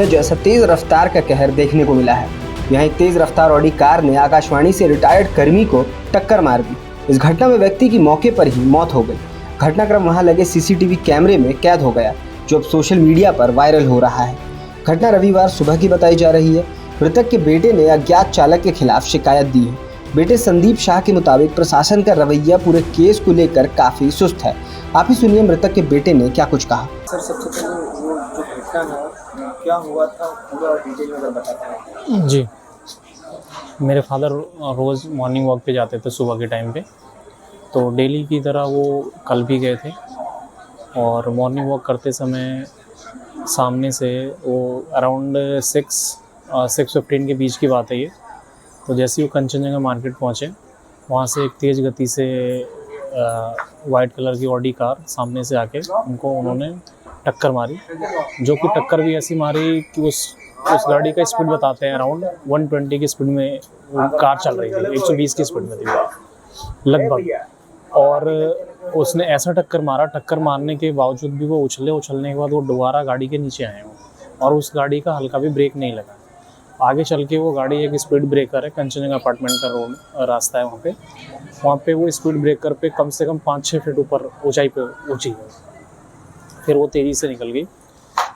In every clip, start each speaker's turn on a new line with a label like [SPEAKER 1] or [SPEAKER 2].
[SPEAKER 1] जैसा तेज रफ्तार का कहर देखने को मिला है। यहाँ एक तेज रफ्तार ऑडी कार ने आकाशवाणी से रिटायर्ड कर्मी को टक्कर मार दी। इस घटना में व्यक्ति की मौके पर ही मौत हो गई। घटनाक्रम वहां लगे सीसीटीवी कैमरे में कैद हो गया, जो अब सोशल मीडिया पर वायरल हो रहा है। घटना रविवार सुबह की बताई जा रही है। मृतक के बेटे ने अज्ञात चालक के खिलाफ शिकायत दी है। बेटे संदीप शाह के मुताबिक प्रशासन का रवैया पूरे केस को लेकर काफी सुस्त है। आप ही सुनिए मृतक के बेटे ने क्या कुछ कहा।
[SPEAKER 2] सर, सबसे पहले वो जो घटना है क्या हुआ था पूरा डिटेल में अगर बताते हैं।
[SPEAKER 3] जी, मेरे फादर रोज़ मॉर्निंग वॉक पे जाते थे सुबह के टाइम पे, तो डेली की तरह वो कल भी गए थे और मॉर्निंग वॉक करते समय सामने से वो अराउंड 6:15 के बीच की बात है ये। तो जैसे ही वो कंचनजंगा मार्केट पहुँचे, वहाँ से एक तेज़ गति से वाइट कलर की ऑडी कार सामने से आके उन्होंने टक्कर मारी, जो कि टक्कर भी ऐसी मारी कि उस गाड़ी का स्पीड बताते हैं अराउंड 120 की स्पीड में वो कार चल रही थी, 120 की स्पीड में थी लगभग। और उसने ऐसा टक्कर मारने के बावजूद भी वो उछलने के बाद वो दोबारा गाड़ी के नीचे आए और उस गाड़ी का हल्का भी ब्रेक नहीं लगा। आगे चल के वो गाड़ी एक स्पीड ब्रेकर है, कंचनजंगा अपार्टमेंट का रोड रास्ता है वहाँ पे वो स्पीड ब्रेकर पे कम से कम 5-6 फीट ऊपर ऊंचाई पे ऊँची है। फिर वो तेज़ी से निकल गई।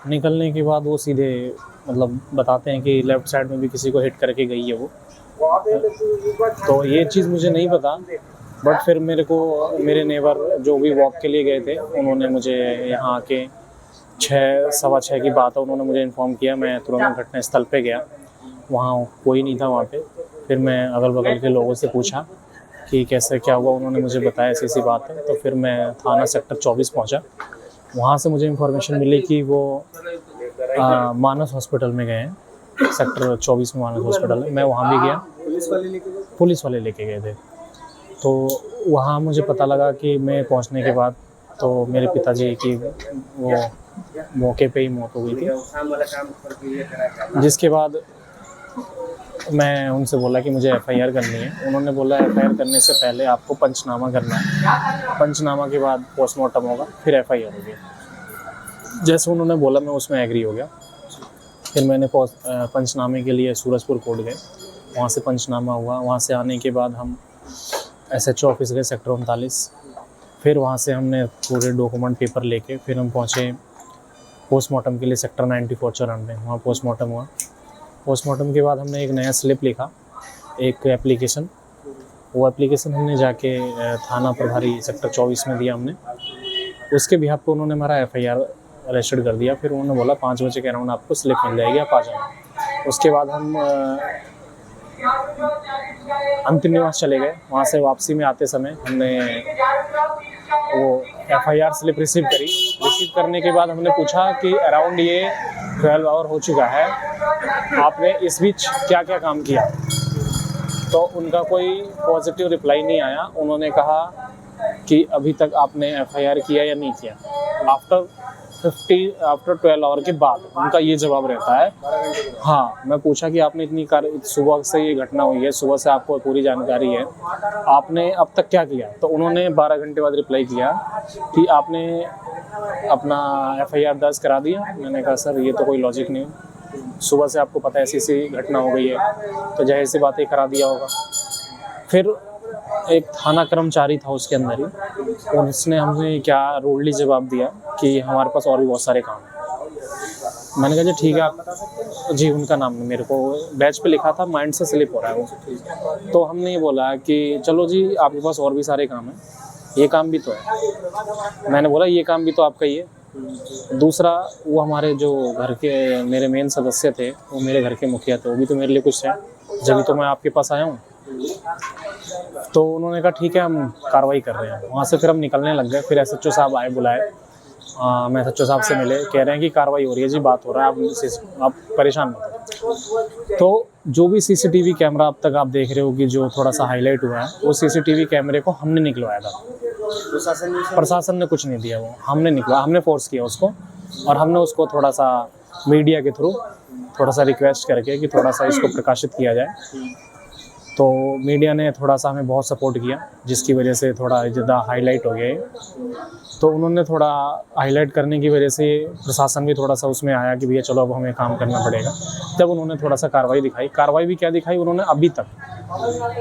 [SPEAKER 3] निकलने के बाद वो सीधे मतलब बताते हैं कि लेफ़्ट साइड में भी किसी को हिट करके गई है वो। तो ये चीज़ मुझे नहीं पता, बट फिर मेरे नेबर जो भी वॉक के लिए गए थे, उन्होंने मुझे यहाँ आके 6-6:15 की बात है, उन्होंने मुझे इन्फॉर्म किया। मैं तुरंत घटनास्थल पे गया, वहाँ कोई नहीं था वहाँ पे। फिर मैं अगल बगल के लोगों से पूछा कि कैसे क्या हुआ, उन्होंने मुझे बताया ऐसी बात है। तो फिर मैं थाना सेक्टर 24 पहुँचा। वहाँ से मुझे इन्फॉर्मेशन मिली कि वो मानस हॉस्पिटल में गए हैं, सेक्टर 24 में मानस हॉस्पिटल है। मैं वहाँ भी गया, पुलिस वाले लेके गए थे। तो वहाँ मुझे पता लगा कि मैं पहुँचने के बाद तो मेरे पिताजी की वो मौके पे ही मौत हो गई थी। जिसके बाद मैं उनसे बोला कि मुझे एफआईआर करनी है। उन्होंने बोला एफआईआर करने से पहले आपको पंचनामा करना है, पंचनामा के बाद पोस्टमार्टम होगा, फिर एफआईआर होगी। जैसे उन्होंने बोला मैं उसमें एग्री हो गया। फिर मैंने पंचनामे के लिए सूरजपुर कोर्ट गए, वहाँ से पंचनामा हुआ। वहाँ से आने के बाद हम SHO ऑफिस गए सेक्टर 39। फिर वहाँ से हमने पूरे डॉक्यूमेंट पेपर लेके फिर हम पहुँचे पोस्टमार्टम के लिए सेक्टर 94 94। वहाँ पोस्टमार्टम हुआ। पोस्टमार्टम के बाद हमने एक नया स्लिप लिखा, एक एप्लीकेशन। वो एप्लीकेशन हमने जाके थाना प्रभारी सेक्टर 24 में दिया हमने। उसके बिहाफ पे उन्होंने हमारा एफआईआर रजिस्टर्ड कर दिया। फिर उन्होंने बोला 5 बजे के अराउंड आपको स्लिप मिल जाएगी, आप आ जाना। उसके बाद हम अंतिम निवास चले गए। वहाँ से वापसी में आते समय हमने वो एफआईआर स्लिप रिसीव करी। रिसीव करने के बाद हमने पूछा कि अराउंड ये 12 आवर हो चुका है, आपने इस बीच क्या क्या काम किया। तो उनका कोई पॉजिटिव रिप्लाई नहीं आया। उन्होंने कहा कि अभी तक आपने एफआईआर किया या नहीं किया। आफ्टर 12 आवर के बाद उनका ये जवाब रहता है। हाँ, मैं पूछा कि आपने इतनी सुबह से ये घटना हुई है, सुबह से आपको पूरी जानकारी है, आपने अब तक क्या किया। तो उन्होंने 12 घंटे बाद रिप्लाई किया कि आपने अपना एफआईआर दर्ज करा दिया। मैंने कहा सर ये तो कोई लॉजिक नहीं, सुबह से आपको पता है ऐसी घटना हो गई है, तो जाहिर सी बातें करा दिया होगा। फिर एक थाना कर्मचारी था उसके अंदर ही, और उसने हमसे क्या रूडली जवाब दिया कि हमारे पास और भी बहुत सारे काम हैं। मैंने कहा जी ठीक है आप जी, उनका नाम मेरे को बैच पे लिखा था, माइंड से स्लिप हो रहा है वो। तो हमने ये बोला कि चलो जी आपके पास और भी सारे काम हैं, ये काम भी तो है। मैंने बोला ये काम भी तो आपका ही है। दूसरा, वो हमारे जो घर के मेरे मेन सदस्य थे, वो मेरे घर के मुखिया थे, वो भी तो मेरे लिए कुछ है, जब तो मैं आपके पास आया हूँ। तो उन्होंने कहा ठीक है हम कार्रवाई कर रहे हैं। वहाँ से फिर हम निकलने लग गए। फिर SHO साहब आए, बुलाए। मैं SHO साहब से मिले, कह रहे हैं कि कार्रवाई हो रही है जी, बात हो रहा है, आप परेशान मत हो। तो जो भी CCTV कैमरा अब तक आप देख रहे हो कि जो थोड़ा सा हाईलाइट हुआ है, वो CCTV कैमरे को हमने निकलवाया था। प्रशासन ने कुछ नहीं दिया, वो हमने फोर्स किया उसको, और हमने उसको थोड़ा सा मीडिया के थ्रू थोड़ा सा रिक्वेस्ट करके कि थोड़ा सा इसको प्रकाशित किया जाए। तो मीडिया ने थोड़ा सा हमें बहुत सपोर्ट किया, जिसकी वजह से थोड़ा ज़्यादा हाईलाइट हो गया ये। तो उन्होंने थोड़ा हाईलाइट करने की वजह से प्रशासन भी थोड़ा सा उसमें आया कि भैया चलो अब हमें काम करना पड़ेगा। जब उन्होंने थोड़ा सा कार्रवाई दिखाई, कार्रवाई भी क्या दिखाई उन्होंने अभी तक,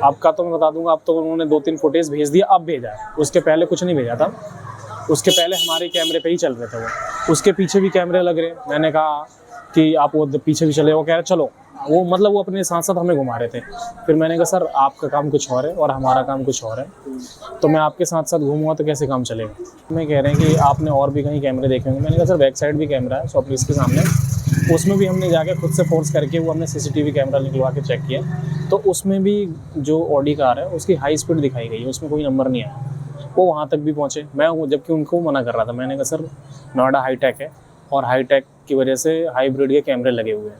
[SPEAKER 3] आपका तो मैं बता दूंगा, अब तो उन्होंने 2-3 फुटेज भेज दिया, अब भेजा है, उसके पहले कुछ नहीं भेजा था। उसके पहले हमारे कैमरे पे ही चल रहे थे वो, उसके पीछे भी कैमरे लग रहे। मैंने कहा कि आप वो पीछे भी चले, वो कह रहे चलो, वो मतलब वो अपने साथ साथ हमें घुमा रहे थे। फिर मैंने कहा सर आपका काम कुछ और है और हमारा काम कुछ और है, तो मैं आपके साथ साथ घूमूंगा तो कैसे काम चलेगा। मैं कह रहे हैं कि आपने और भी कहीं कैमरे देखे होंगे। मैंने कहा सर बैक साइड भी कैमरा है शॉप के सामने, उसमें भी हमने जाके खुद से फोर्स करके वो हमने CCTV कैमरा निकलवा के चेक किया, तो उसमें भी जो ऑडी कार है उसकी हाई स्पीड दिखाई गई है, उसमें कोई नंबर नहीं आया। वो वहाँ तक भी पहुँचे, मैं जबकि उनको मना कर रहा था। मैंने कहा सर नोएडा हाईटेक है और हाईटेक की वजह से हाइब्रिड के कैमरे लगे हुए हैं,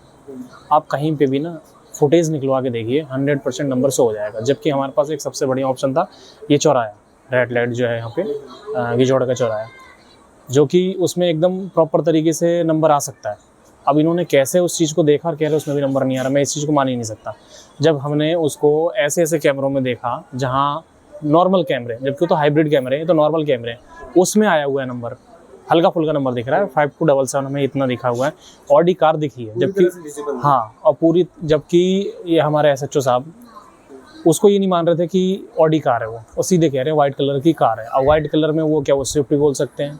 [SPEAKER 3] आप कहीं पे भी ना फुटेज निकलवा के देखिए 100% नंबर शो हो जाएगा। जबकि हमारे पास एक सबसे बढ़िया ऑप्शन था ये चौराया, रेड लाइट जो है यहाँ पे गिजौड़ का चौराया, जो कि उसमें एकदम प्रॉपर तरीके से नंबर आ सकता है। अब इन्होंने कैसे उस चीज़ को देखा और कह रहे उसमें भी नंबर नहीं आ रहा, मैं इस चीज़ को मान ही नहीं सकता। जब हमने उसको ऐसे ऐसे कैमरों में देखा जहाँ नॉर्मल कैमरे, जबकि तो हाइब्रिड कैमरे हैं, तो नॉर्मल कैमरे उसमें आया हुआ है नंबर, हल्का फुल्का नंबर दिख रहा है, 5277 हमें इतना दिखा हुआ है। ऑडी कार दिखी है, जबकि हाँ, और पूरी, जबकि ये हमारे SHO साहब उसको ये नहीं मान रहे थे कि ऑडी कार है वो सीधे कह रहे हैं वाइट कलर की कार है। अब वाइट कलर में वो क्या, वो स्विफ्ट भी बोल सकते हैं,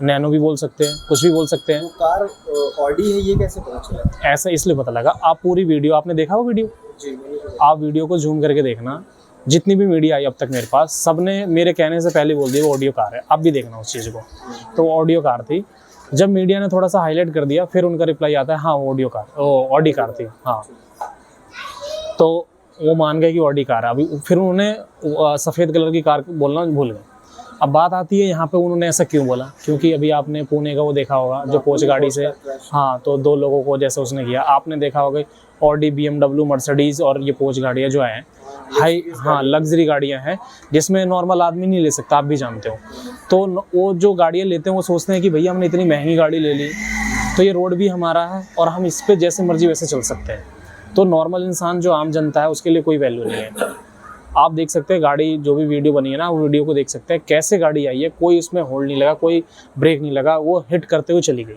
[SPEAKER 3] नैनो भी बोल सकते हैं, कुछ भी बोल सकते हैं।
[SPEAKER 2] कार ऑडी है ये कैसे पता चला?
[SPEAKER 3] ऐसा इसलिए पता लगा, आप पूरी वीडियो आपने देखा वो वीडियो?
[SPEAKER 2] जी,
[SPEAKER 3] आप वीडियो को जूम करके देखना, जितनी भी मीडिया आई अब तक मेरे पास, सबने मेरे कहने से पहले बोल दिया वो ऑडियो कार है। आप भी देखना उस चीज़ को, तो वो ऑडियो कार थी। जब मीडिया ने थोड़ा सा हाईलाइट कर दिया, फिर उनका रिप्लाई आता है हाँ वो ऑडियो कार, वो ऑडी कार थी, हाँ। तो वो मान गए कि ऑडी कार है। अभी फिर उन्होंने सफ़ेद कलर की कार बोलना भूल गए। अब बात आती है यहाँ पे उन्होंने ऐसा क्यों बोला, क्योंकि अभी आपने पुणे का वो देखा होगा जो कोच गाड़ी से, हाँ, तो 2 लोगों को जैसे उसने किया, आपने देखा होगा ऑडी, BMW, मर्सिडीज़ और ये कोच गाड़ियाँ जो हैं हाई, हाँ, लग्जरी गाड़ियाँ हैं जिसमें नॉर्मल आदमी नहीं ले सकता, आप भी जानते हो। तो वो जो गाड़ियाँ लेते हैं वो सोचते हैं कि भैया हमने इतनी महंगी गाड़ी ले ली तो ये रोड भी हमारा है और हम इस पर जैसे मर्जी वैसे चल सकते हैं। तो नॉर्मल इंसान जो आम जनता है उसके लिए कोई वैल्यू नहीं है। आप देख सकते हैं गाड़ी, जो भी वीडियो बनी है ना, वो वीडियो को देख सकते हैं कैसे गाड़ी आई है, कोई उसमें होल्ड नहीं लगा, कोई ब्रेक नहीं लगा, वो हिट करते हुए चली गई।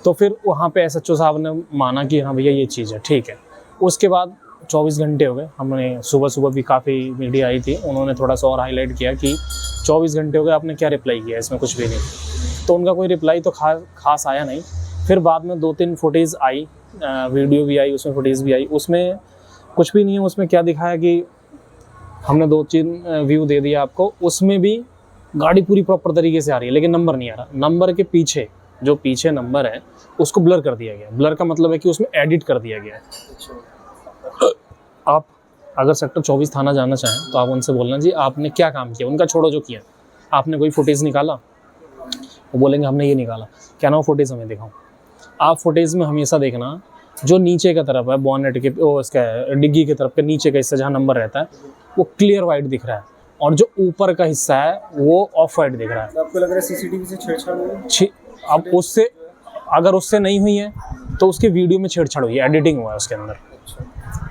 [SPEAKER 3] तो फिर वहाँ पे SHO साहब ने माना कि हाँ भैया ये चीज़ है, ठीक है। उसके बाद 24 घंटे हो गए, हमने सुबह भी काफ़ी मीडिया आई थी, उन्होंने थोड़ा सा और हाईलाइट किया कि 24 घंटे हो गए आपने क्या रिप्लाई किया, इसमें कुछ भी नहीं। तो उनका कोई रिप्लाई तो खास आया नहीं। फिर बाद में 2-3 फुटेज आई, वीडियो भी आई, उसमें फुटेज भी आई, उसमें कुछ भी नहीं है। उसमें क्या दिखाया कि हमने 2-3 व्यू दे दिया आपको, उसमें भी गाड़ी पूरी प्रॉपर तरीके से आ रही है लेकिन नंबर नहीं आ रहा। नंबर के पीछे जो पीछे नंबर है उसको ब्लर कर दिया गया। ब्लर का मतलब है कि उसमें एडिट कर दिया गया है। आप अगर सेक्टर 24 थाना जाना चाहें तो आप उनसे बोलना जी आपने क्या काम किया, उनका छोड़ो जो किया, आपने कोई फुटेज निकाला, वो बोलेंगे हमने ये निकाला, क्या ना वो फुटेज हमें दिखाओ। आप फुटेज में हमेशा देखना जो नीचे का तरफ है, बॉनेट के उसका डिग्गी की तरफ के नीचे का हिस्सा जहाँ नंबर रहता है वो क्लियर वाइट दिख रहा है, और जो ऊपर का हिस्सा है वो ऑफ वाइट दिख रहा है।
[SPEAKER 2] तो आपको लग रहा है CCTV से छेड़छाड़ हुई?
[SPEAKER 3] अब उससे, अगर उससे नहीं हुई है तो उसके वीडियो में छेड़छाड़ हुई है, एडिटिंग हुआ है उसके अंदर,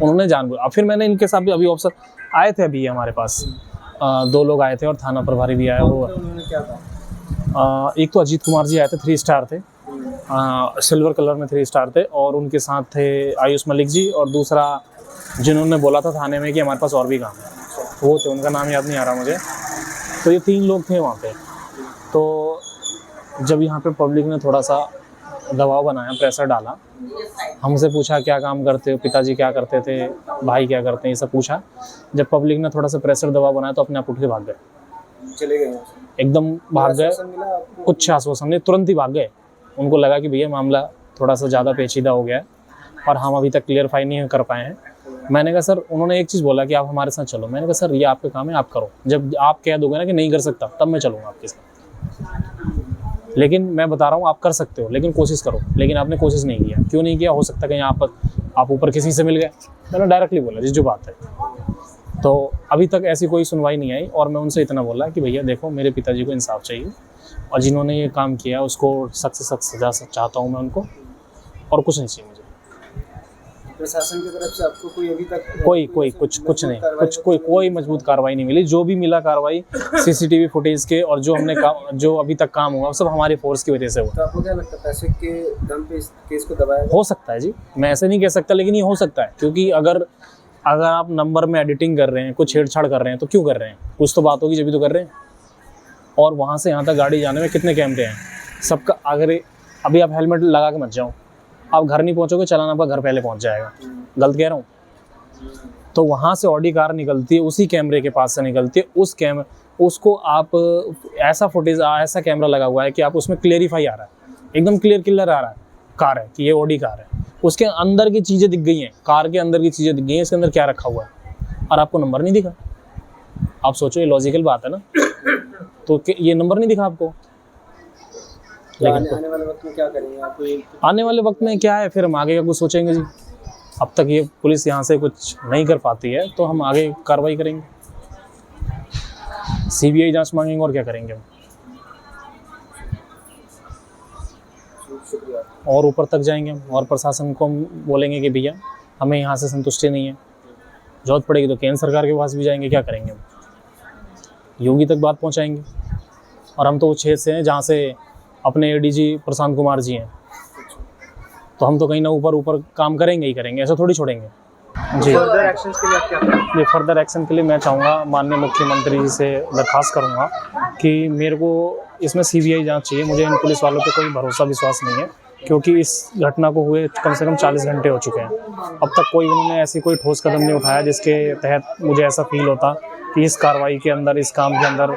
[SPEAKER 3] उन्होंने जानबूझ। अब फिर मैंने इनके साथ भी, अभी ऑफिसर आए थे अभी हमारे पास, 2 लोग आए थे और थाना प्रभारी भी आया। वो
[SPEAKER 2] क्या था?
[SPEAKER 3] एक तो अजीत कुमार जी आए थे, 3 स्टार थे, सिल्वर कलर में 3 स्टार थे, और उनके साथ थे आयुष मलिक जी, और दूसरा जिन्होंने बोला था थाने में कि हमारे पास और भी काम है, वो थे, उनका नाम याद नहीं आ रहा मुझे। तो ये 3 लोग थे वहाँ पे। तो जब यहाँ पे पब्लिक ने थोड़ा सा दबाव बनाया, प्रेशर डाला, हमसे पूछा क्या काम करते हो, पिताजी क्या करते थे, भाई क्या करते हैं, ये सब पूछा। जब पब्लिक ने थोड़ा सा प्रेशर दबाव बनाया तो अपने आप उठ के भाग गए,
[SPEAKER 2] चले गए,
[SPEAKER 3] एकदम भाग गए। कुछ आश्वासन नहीं, तुरंत ही भाग गए। उनको लगा कि भैया मामला थोड़ा सा ज़्यादा पेचीदा हो गया है और हम अभी तक क्लियरफाई नहीं कर पाए हैं। मैंने कहा सर, उन्होंने एक चीज़ बोला कि आप हमारे साथ चलो। मैंने कहा सर ये आपका काम है, आप करो। जब आप कह दोगे ना कि नहीं कर सकता, तब मैं चलूँगा आपके साथ। लेकिन मैं बता रहा हूँ आप कर सकते हो, लेकिन कोशिश करो। लेकिन आपने कोशिश नहीं किया। क्यों नहीं किया? हो सकता है कहीं आप ऊपर किसी से मिल गए। मैंने डायरेक्टली बोला जिस जो बात है। तो अभी तक ऐसी कोई सुनवाई नहीं आई, और मैं उनसे इतना बोला कि भैया देखो, मेरे पिताजी को इंसाफ चाहिए, और जिन्होंने ये काम किया उसको सख्त से सख्त सजा चाहता हूँ मैं उनको, और कुछ नहीं चाहिए मुझे।
[SPEAKER 2] प्रशासन की तरफ से आपको कोई अभी तक
[SPEAKER 3] कुछ नहीं, कोई मजबूत कार्रवाई नहीं मिली। जो भी मिला कार्रवाई सीसीटीवी फुटेज के और जो हमने जो अभी तक काम हुआ सब हमारी फोर्स की वजह से हुआ।
[SPEAKER 2] तो आपको क्या लगता है पैसे के दम पे इस केस को दबाया
[SPEAKER 3] हो सकता है जी, मैं ऐसे नहीं कह सकता, लेकिन ये हो सकता है, क्योंकि अगर आप नंबर में एडिटिंग कर रहे हैं, कुछ छेड़छाड़ कर रहे हैं, तो क्यों कर रहे हैं? कुछ तो बात होगी जब भी तो कर रहे हैं। और वहाँ से यहाँ तक गाड़ी जाने में कितने कैमरे हैं सबका? अगर अभी आप हेलमेट लगा के मत जाओ, आप घर नहीं पहुँचोगे, चलाना आपका घर पहले पहुँच जाएगा। गलत कह रहा हूँ? तो वहाँ से ऑडी कार निकलती है, उसी कैमरे के पास से निकलती है, उसको आप ऐसा फुटेज, ऐसा कैमरा लगा हुआ है कि आप उसमें क्लियरिफाई आ रहा है, एकदम क्लियर आ रहा है कार है कि ये ऑडी कार है। उसके अंदर की चीज़ें दिख गई हैं, कार के अंदर की चीज़ें दिख गई हैं, इसके अंदर क्या रखा हुआ है, और आपको नंबर नहीं दिखा। आप सोचो, ये लॉजिकल बात है ना? तो ये नंबर नहीं दिखा आपको।
[SPEAKER 2] लेकिन आने वाले वक्त में क्या करेंगे आप?
[SPEAKER 3] आने वाले वक्त में क्या है, फिर हम आगे का कुछ सोचेंगे जी। अब तक ये पुलिस यहाँ से कुछ नहीं कर पाती है, तो हम आगे कार्रवाई करेंगे, सीबीआई जांच मांगेंगे, और क्या करेंगे हम।
[SPEAKER 2] शुक्रिया।
[SPEAKER 3] और ऊपर तक जाएंगे हम, और प्रशासन को हम बोलेंगे कि भैया हमें यहाँ से संतुष्टि नहीं है, जरूरत पड़ेगी तो केंद्र सरकार के पास भी जाएंगे। क्या करेंगे हम, योगी तक बात पहुँचाएंगे। और हम तो वो क्षेत्र से हैं जहाँ से अपने एडीजी प्रशांत कुमार जी हैं, तो हम तो कहीं ना ऊपर काम करेंगे ही करेंगे, ऐसा थोड़ी छोड़ेंगे जी।
[SPEAKER 2] फर्दर एक्शन के लिए आप क्या करेंगे?
[SPEAKER 3] फर्दर एक्शन के लिए मैं चाहूँगा, माननीय मुख्यमंत्री जी से दरख्वास्त करूँगा कि मेरे को इसमें सीबीआई जांच चाहिए। मुझे इन पुलिस वालों पे कोई भरोसा विश्वास नहीं है, क्योंकि इस घटना को हुए कम से कम 40 घंटे हो चुके हैं। अब तक उन्होंने ऐसी कोई ठोस कदम नहीं उठाया जिसके तहत मुझे ऐसा फील होता कि इस कार्रवाई के अंदर, इस काम के अंदर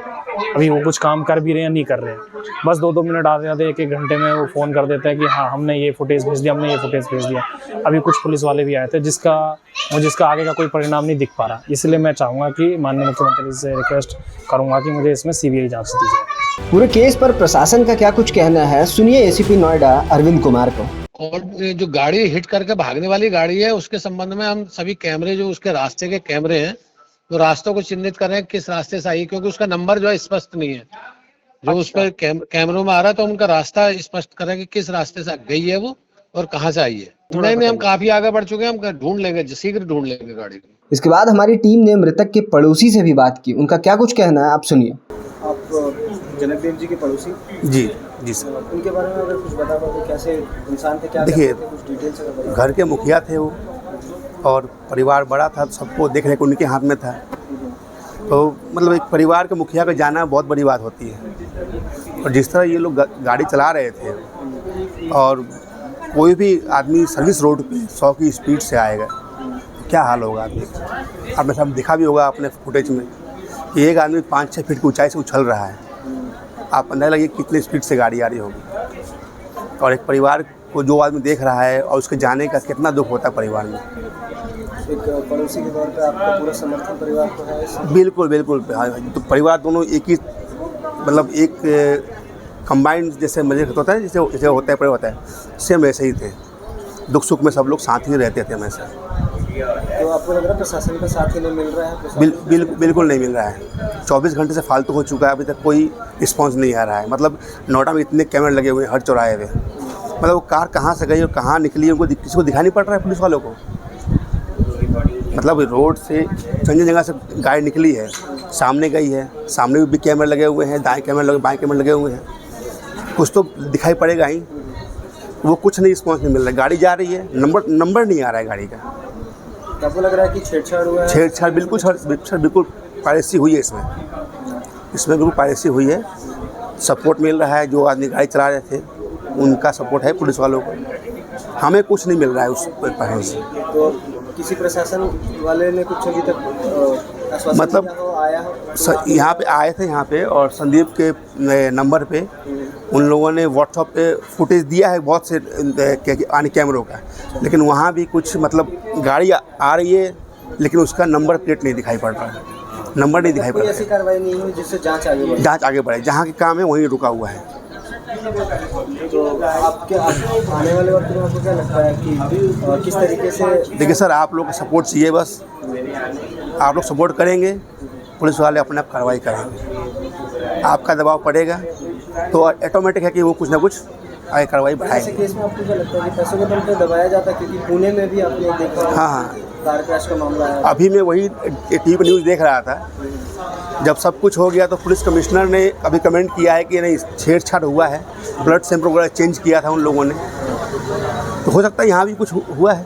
[SPEAKER 3] अभी वो कुछ काम कर भी रहे हैं या नहीं कर रहे हैं। बस 2-2 मिनट आते आते 1-1 घंटे में वो फ़ोन कर देते हैं कि हाँ हमने ये फुटेज भेज दिया, हमने ये फुटेज भेज दिया। अभी कुछ पुलिस वाले भी आए थे जिसका आगे का कोई परिणाम नहीं दिख पा रहा। इसलिए मैं चाहूँगा कि माननीय मुख्यमंत्री से रिक्वेस्ट करूँगा कि मुझे इसमें सीबीआई जाँच दी जाए।
[SPEAKER 1] पूरे केस पर प्रशासन का क्या कुछ कहना है, सुनिए एसीपी नोएडा अरविंद कुमार को।
[SPEAKER 4] और जो गाड़ी हिट करके भागने वाली गाड़ी है, उसके संबंध में हम सभी कैमरे, जो उसके रास्ते के कैमरे हैं, तो रास्तों को चिन्हित कर रहे हैं किस रास्ते से आई, क्योंकि उसका नंबर जो है स्पष्ट नहीं है। जो उस पर कैमरों में आ रहा है, तो उनका रास्ता स्पष्ट कर रहे हैं कि किस रास्ते से गई है वो और कहाँ से आई है। नहीं, हम काफी आगे बढ़ चुके हैं, हम ढूंढ लेंगे, शीघ्र ढूंढ लेंगे गाड़ी को।
[SPEAKER 1] इसके बाद हमारी टीम ने मृतक के पड़ोसी से भी बात की, उनका क्या कुछ कहना है आप सुनिए।
[SPEAKER 2] आप जनकदेव जी के पड़ोसी?
[SPEAKER 5] जी सर।
[SPEAKER 2] उनके बारे में अगर कुछ बता पाओ, कैसे इंसान थे, क्या
[SPEAKER 5] देखिए,
[SPEAKER 2] कुछ डिटेल्स अगर बता।
[SPEAKER 5] घर के मुखिया थे वो, और परिवार बड़ा था, सबको देखने को उनके हाथ में था। तो मतलब एक परिवार के मुखिया का जाना बहुत बड़ी बात होती है। और जिस तरह ये लोग गाड़ी चला रहे थे, और कोई भी आदमी सर्विस रोड पे 100 की स्पीड से आएगा तो क्या हाल होगा आदमी का। आपने सब देखा भी होगा अपने फुटेज में कि एक आदमी 5-6 फीट की ऊंचाई से उछल रहा है। आप अंदाजा लगे कितनी स्पीड से गाड़ी आ रही होगी। और एक परिवार को जो आदमी देख रहा है, और उसके जाने का कितना दुख होता है परिवार में।
[SPEAKER 2] एक पड़ोसी के तौर पे आपका पूरा समर्थन परिवार को है?
[SPEAKER 5] बिल्कुल। हाँ, तो परिवार दोनों एक ही, मतलब एक कंबाइंड जैसे मजे होता है, जैसे होता है परिवार होता है, सेम वैसे ही थे। दुख सुख में सब लोग साथ ही रहते थे हमेशा।
[SPEAKER 2] तो आपको लग रहा है प्रशासन का साथ ही नहीं मिल रहा है?
[SPEAKER 5] बिल्कुल नहीं मिल रहा है। 24 घंटे से फालतू हो चुका है, अभी तक कोई रिस्पॉन्स नहीं आ रहा है। मतलब नोएडा में इतने कैमरे लगे हुए हैं हर चौराहे पे, मतलब वो कार कहाँ से गई और कहाँ निकली उनको किसी को दिखाई नहीं पड़ रहा है पुलिस वालों को। मतलब रोड से चंगी जगह से गाड़ी निकली है, सामने गई है, सामने भी कैमरे लगे हुए हैं, दाएं कैमरे लगे, बाएं कैमरे लगे हुए हैं, कुछ तो दिखाई पड़ेगा ही। वो कुछ नहीं, रिस्पॉन्स नहीं मिल रहा है। गाड़ी जा रही है, नंबर नहीं आ रहा है गाड़ी का।
[SPEAKER 2] आपको लग रहा है कि छेड़छाड़ हुआ है?
[SPEAKER 5] छेड़छाड़ बिल्कुल पायरेसी हुई है इसमें बिल्कुल पायरेसी हुई है। सपोर्ट मिल रहा है, जो आदमी गाड़ी चला रहे थे उनका सपोर्ट है पुलिस वालों को। हमें कुछ नहीं मिल रहा है उस पर से।
[SPEAKER 2] तो किसी प्रशासन वाले ने कुछ अभी तक आश्वासन
[SPEAKER 5] मतलब
[SPEAKER 2] दिया हो, आया हो?
[SPEAKER 5] यहाँ पे आए थे यहाँ पे, और संदीप के नंबर पे उन लोगों ने व्हाट्सएप पे फुटेज दिया है बहुत से आने कैमरों का, लेकिन वहाँ भी कुछ मतलब गाड़ी आ रही है लेकिन उसका नंबर प्लेट नहीं दिखाई पड़ रहा है, नंबर नहीं दिखाई पड़ रहा है।
[SPEAKER 2] ऐसी कार्रवाई नहीं हुई जिससे जांच आगे बढ़े?
[SPEAKER 5] जहाँ के काम है वहीं रुका हुआ है।
[SPEAKER 2] तो आपके आने वाले वक्त में आपको क्या लगता है कि किस तरीके से?
[SPEAKER 5] देखिए सर, आप लोग का सपोर्ट चाहिए, बस आप लोग सपोर्ट करेंगे, पुलिस वाले अपने आप कार्रवाई करेंगे। आपका दबाव पड़ेगा तो ऑटोमेटिक है कि वो कुछ ना कुछ आगे कार्रवाई
[SPEAKER 2] ऐसे
[SPEAKER 5] बढ़ाएंगे।
[SPEAKER 2] केस में आपको क्या लगता है कि पैसों के दम पे दबाया जाता है? क्योंकि पुणे में भी आपने देखा
[SPEAKER 5] हाँ।
[SPEAKER 2] कार क्रैश का मामला है।
[SPEAKER 5] अभी मैं वही टीवी पर न्यूज़ देख रहा था, जब सब कुछ हो गया तो पुलिस कमिश्नर ने अभी कमेंट किया है कि नहीं छेड़छाड़ हुआ है, ब्लड सैंपल वगैरह चेंज किया था उन लोगों ने, तो हो सकता है यहाँ भी कुछ हुआ है,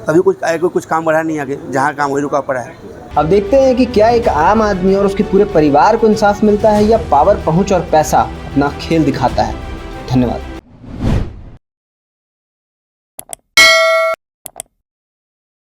[SPEAKER 5] तभी कुछ आगे कुछ काम बढ़ा नहीं, आगे जहाँ काम वही रुका पड़ा है।
[SPEAKER 1] अब देखते हैं कि क्या एक आम आदमी और उसके पूरे परिवार को इंसाफ मिलता है या पावर, पहुंच और पैसा अपना खेल दिखाता है। धन्यवाद।